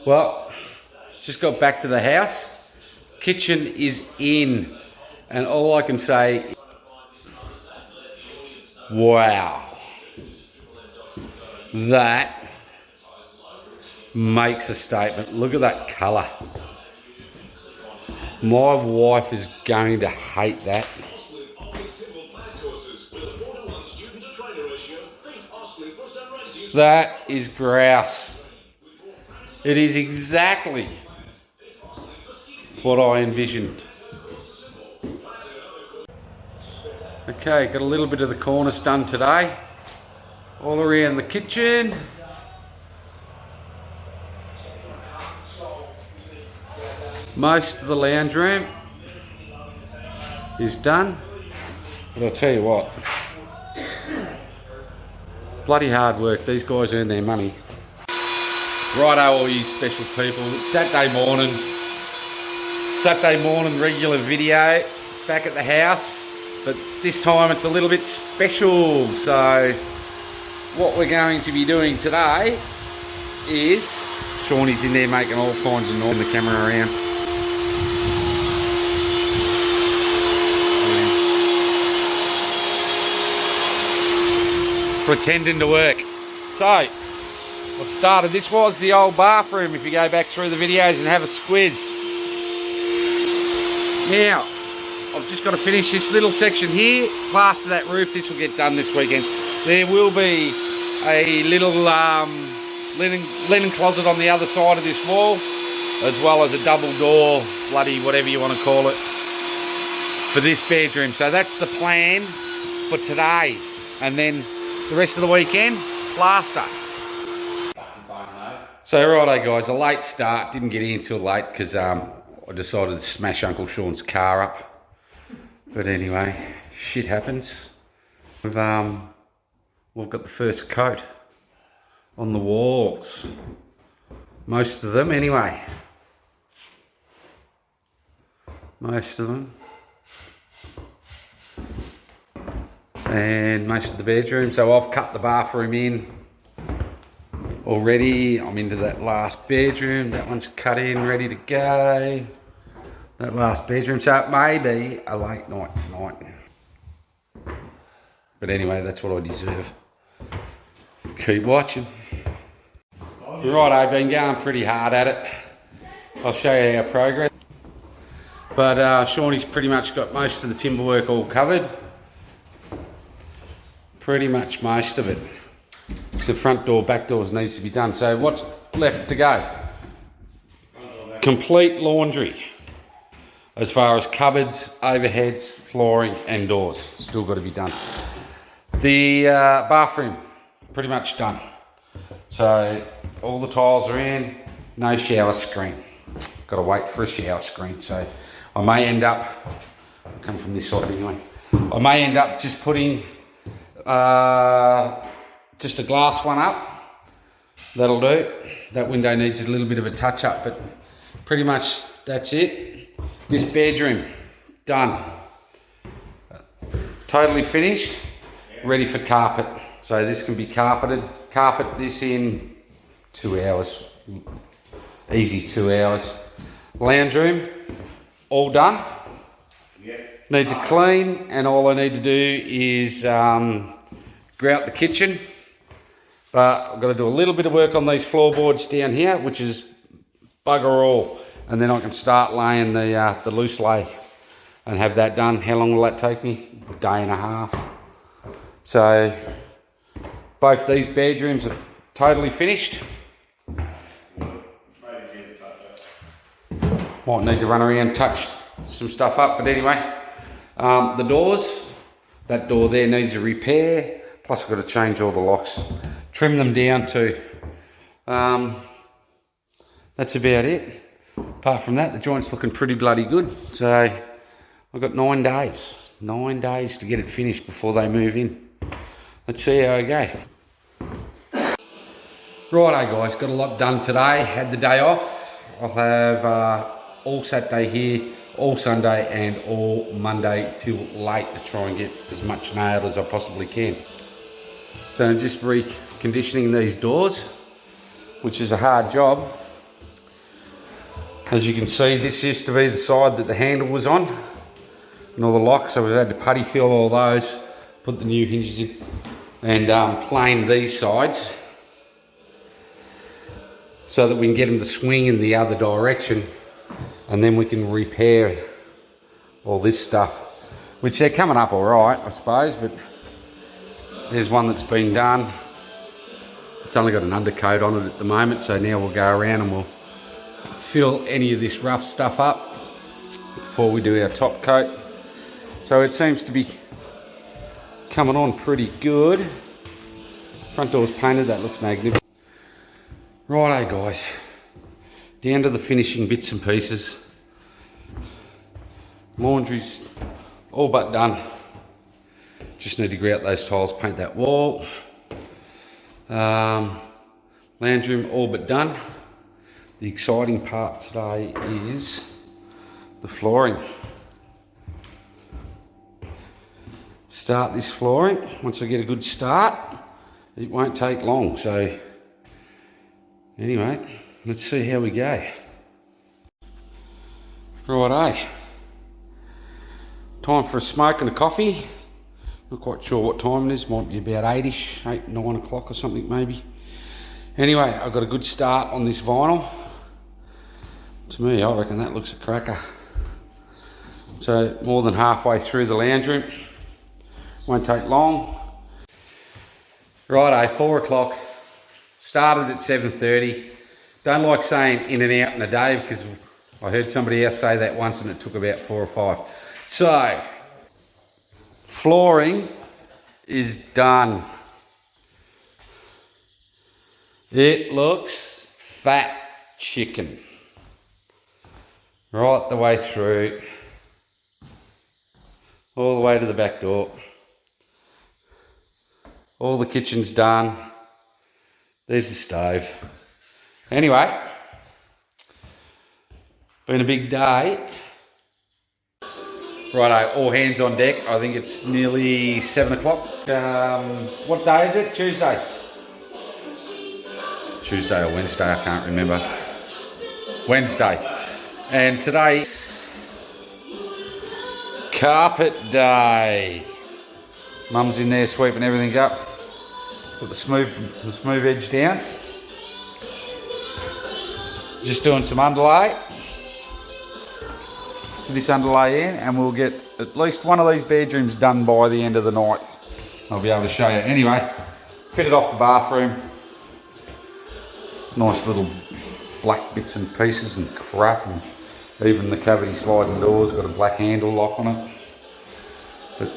Well, just got back to the house. Kitchen is in, and all I can say, wow, that makes a statement. Look at that colour. My wife is going to hate that. That is grouse. It is exactly what I envisioned. Okay, got a little bit of the cornice done today. All around the kitchen. Most of the lounge room is done. But I'll tell you what, bloody hard work. These guys earn their money. Righto, all you special people. It's Saturday morning regular video back at the house, but this time it's a little bit special. So what we're going to be doing today is, Shawnee's in there making all kinds of noise, the camera around. Pretending to work. So what started this was the old bathroom, if you go back through the videos and have a squiz. Now I've just got to finish this little section here, plaster that roof. This will get done this weekend. There will be a little linen closet on the other side of this wall, as well as a double door, bloody whatever you want to call it, for this bedroom. So that's the plan for today, and then the rest of the weekend, plaster. So righto guys, a late start, didn't get in till late because I decided to smash Uncle Sean's car up. But anyway, shit happens. We've got the first coat on the walls. Most of them anyway. Most of them. And most of the bedroom. So I've cut the bathroom in already. I'm into that last bedroom. That one's cut in, ready to go. That last bedroom. So it may be a late night tonight. But anyway, that's what I deserve. Keep watching. Right, I've been going pretty hard at it. I'll show you our progress. But Shawnee's pretty much got most of the timber work all covered. Pretty much most of it. Except front door, back doors needs to be done. So what's left to go? Complete laundry. As far as cupboards, overheads, flooring and doors. Still got to be done. The bathroom, pretty much done. So all the tiles are in, no shower screen. Got to wait for a shower screen. So I may end up, I'll come from this side anyway, I may end up just putting just a glass one up. That'll do. That window needs a little bit of a touch up, but pretty much that's it. This bedroom, done. Totally finished, ready for carpet. So this can be carpeted. Carpet this in 2 hours. Easy 2 hours. Lounge room, all done. Needs a clean, and all I need to do is grout the kitchen. But I've got to do a little bit of work on these floorboards down here, which is bugger all. And then I can start laying the loose lay and have that done. How long will that take me? A day and a half. So both these bedrooms are totally finished. Might need to run around and touch some stuff up, but anyway. The doors, that door there needs a repair. Plus I've got to change all the locks. Trim them down too. That's about it. Apart from that, the joint's looking pretty bloody good. So I've got 9 days. 9 days to get it finished before they move in. Let's see how I go. Righto guys, got a lot done today. Had the day off. I'll have all Saturday here, all Sunday and all Monday till late to try and get as much nailed as I possibly can. So I'm just reconditioning these doors, which is a hard job. As you can see, this used to be the side that the handle was on and all the locks, so we've had to putty fill all those, put the new hinges in, and plane these sides so that we can get them to swing in the other direction, and then we can repair all this stuff, which they're coming up all right, I suppose, but there's one that's been done. It's only got an undercoat on it at the moment, so now we'll go around and we'll fill any of this rough stuff up before we do our top coat. So it seems to be coming on pretty good. Front door's painted, that looks magnificent. Righto guys, down to the finishing bits and pieces. Laundry's all but done. Just need to grout those tiles, paint that wall. Lounge room all but done. The exciting part today is the flooring. Start this flooring. Once I get a good start, it won't take long. So anyway, let's see how we go. Righto. Time for a smoke and a coffee. Not quite sure what time it is, might be about 8ish, 8, 9 o'clock or something maybe. Anyway, I've got a good start on this vinyl. To me, I reckon that looks a cracker. So more than halfway through the lounge room. Won't take long. Righto, 4 o'clock. Started at 7:30. Don't like saying in and out in a day because I heard somebody else say that once and it took about 4 or 5. So, flooring is done. It looks fat chicken. Right the way through. All the way to the back door. All the kitchen's done. There's the stove. Anyway, been a big day. Righto, all hands on deck. I think it's nearly 7 o'clock. What day is it? Tuesday. Tuesday or Wednesday, I can't remember. Wednesday. And today's carpet day. Mum's in there sweeping everything up. Put the smooth edge down. Just doing some underlay. This underlay in, and we'll get at least one of these bedrooms done by the end of the night. I'll be able to show you. Anyway, fitted off the bathroom. Nice little black bits and pieces and crap, and even the cavity sliding doors got a black handle lock on it. But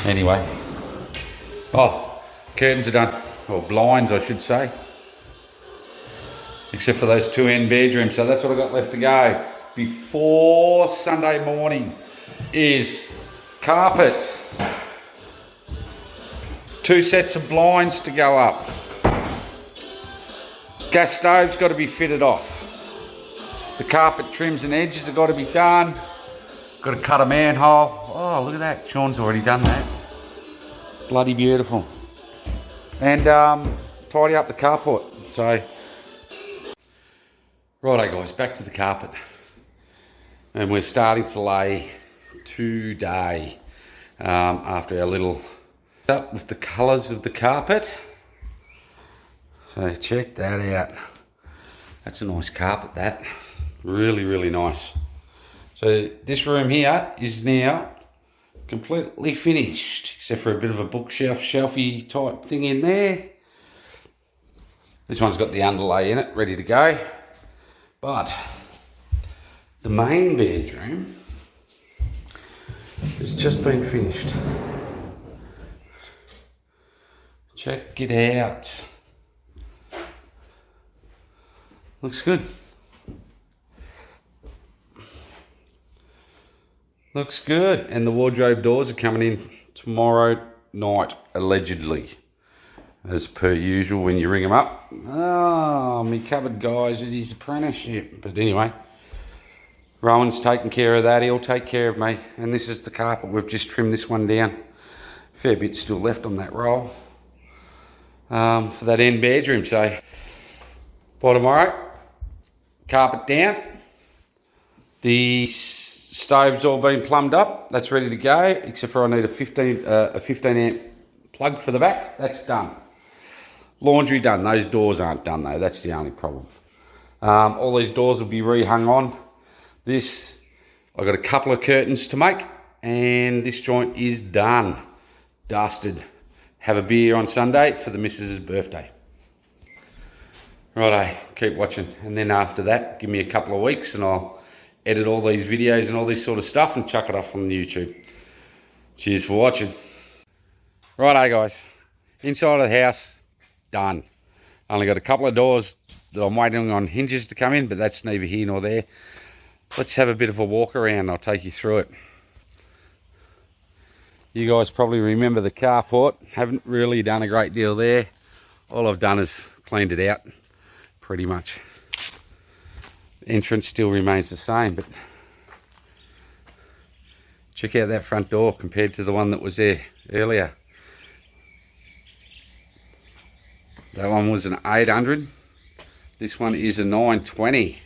anyway, oh, curtains are done, or blinds I should say, except for those 2 end bedrooms. So that's what I've got left to go before Sunday morning is carpet. 2 sets of blinds to go up. Gas stove's got to be fitted off. The carpet trims and edges have got to be done. Got to cut a manhole. Oh, look at that. Sean's already done that. Bloody beautiful. And tidy up the carport. So, righto guys, back to the carpet. And we're starting to lay today after our little up with the colours of the carpet. So check that out. That's a nice carpet, that. Really, really nice. So this room here is now completely finished, except for a bit of a bookshelf, shelfy type thing in there. This one's got the underlay in it, ready to go. But the main bedroom has just been finished. Check it out. Looks good. Looks good. And the wardrobe doors are coming in tomorrow night, allegedly. As per usual when you ring them up. Oh, me cupboard guy's at his apprenticeship. But anyway, Rowan's taking care of that. He'll take care of me. And this is the carpet. We've just trimmed this one down. Fair bit still left on that roll. For that end bedroom. So by tomorrow, carpet down. The stove's all been plumbed up. That's ready to go, except for I need a 15 amp plug for the back. That's done. Laundry done. Those doors aren't done though. That's the only problem. All these doors will be rehung on. This, I've got a couple of curtains to make, and this joint is done. Dusted. Have a beer on Sunday for the missus's birthday. Righto, keep watching. And then after that, give me a couple of weeks and I'll edit all these videos and all this sort of stuff and chuck it up on YouTube. Cheers for watching. Righto guys, inside of the house, done. Only got a couple of doors that I'm waiting on hinges to come in, but that's neither here nor there. Let's have a bit of a walk around. I'll take you through it. You guys probably remember the carport. Haven't really done a great deal there. All I've done is cleaned it out, pretty much. The entrance still remains the same, but check out that front door compared to the one that was there earlier. That one was an 800. This one is a 920.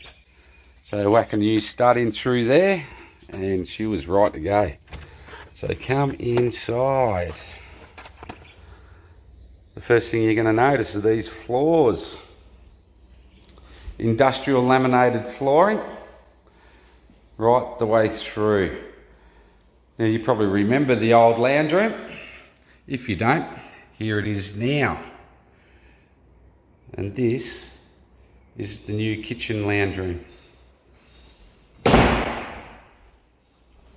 So whack a new stud in through there, and she was right to go. So come inside. The first thing you're going to notice are these floors. Industrial laminated flooring right the way through. Now you probably remember the old lounge room. If you don't, here it is now. And this is the new kitchen lounge room.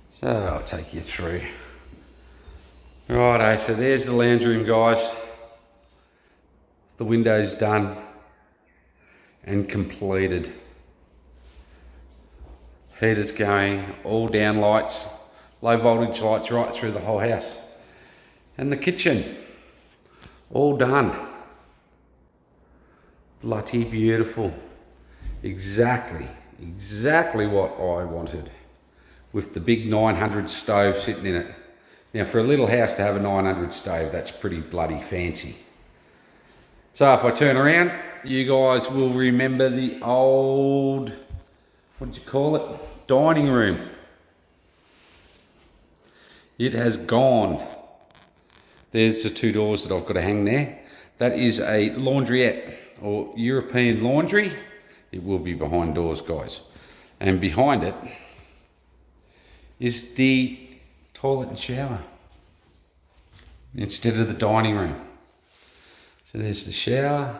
So I'll take you through. Righto, so there's the lounge room guys. The window's done and completed. Heaters going, all down lights, low voltage lights right through the whole house. And the kitchen, all done. Bloody beautiful. Exactly what I wanted. With the big 900 stove sitting in it. Now for a little house to have a 900 stove, that's pretty bloody fancy. So if I turn around, you guys will remember the old, what did you call it? Dining room. It has gone. There's the two doors that I've got to hang there. That is a laundrette or European laundry. It will be behind doors, guys. And behind it is the toilet and shower instead of the dining room. So there's the shower,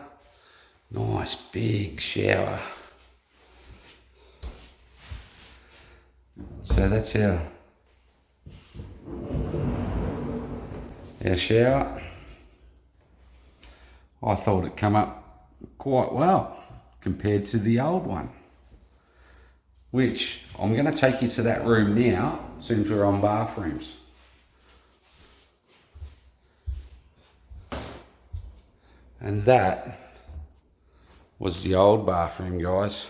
nice big shower. So that's our shower. I thought it come up quite well compared to the old one, which I'm going to take you to that room now, since we're on bathrooms. And that was the old bathroom, guys.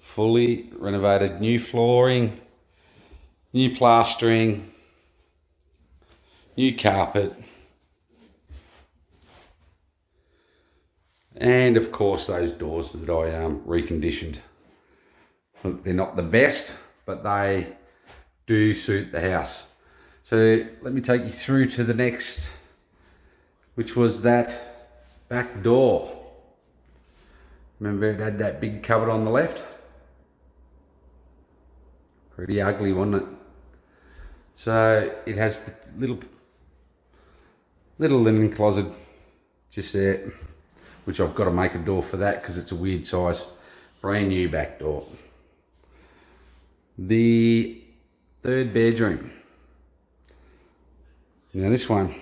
Fully renovated, new flooring, new plastering, new carpet, and of course those doors that I reconditioned. Look, they're not the best, but they do suit the house. So let me take you through to the next, which was that back door. Remember it had that big cupboard on the left? Pretty ugly, wasn't it? So it has the little linen closet just there, which I've got to make a door for that because it's a weird size. Brand new back door. The third bedroom. Now this one,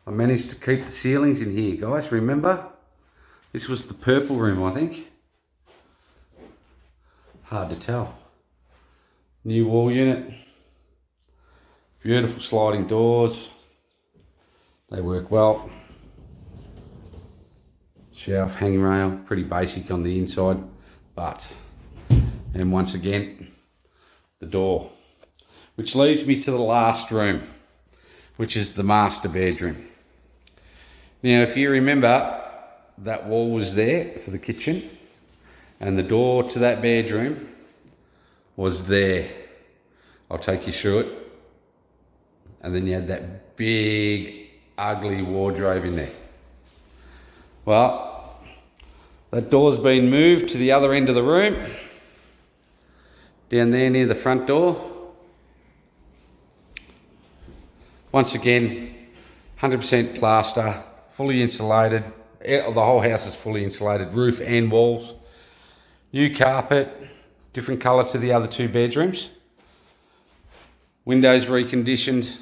I managed to keep the ceilings in here, guys. Remember? This was the purple room, I think. Hard to tell. New wall unit. Beautiful sliding doors. They work well. Shelf, hanging rail, pretty basic on the inside, but, and once again, the door. Which leads me to the last room, which is the master bedroom. Now, if you remember, that wall was there for the kitchen, And the door to that bedroom was there. I'll take you through it. And then you had that big, ugly wardrobe in there. Well, that door's been moved to the other end of the room. Down there near the front door. Once again, 100% plaster, fully insulated. The whole house is fully insulated, roof and walls. New carpet, different colour to the other two bedrooms. Windows reconditioned.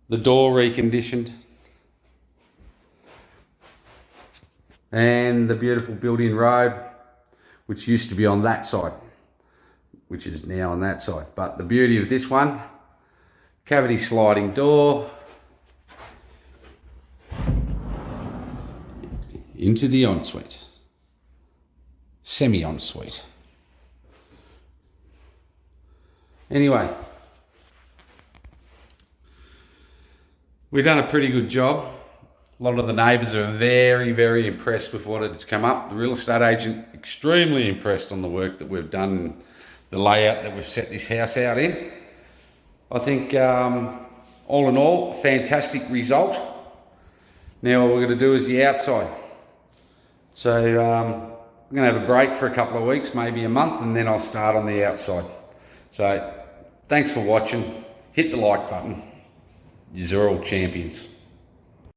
The door reconditioned. And the beautiful built-in robe, which used to be on that side, which is now on that side. But the beauty of this one, cavity sliding door into the ensuite, semi-ensuite. Anyway, we've done a pretty good job. A lot of the neighbours are very, very impressed with what has come up. The real estate agent, extremely impressed on the work that we've done and the layout that we've set this house out in. I think all in all, fantastic result. Now what we're going to do is the outside. So I'm going to have a break for a couple of weeks, maybe a month, and then I'll start on the outside. So thanks for watching. Hit the like button. You're all champions.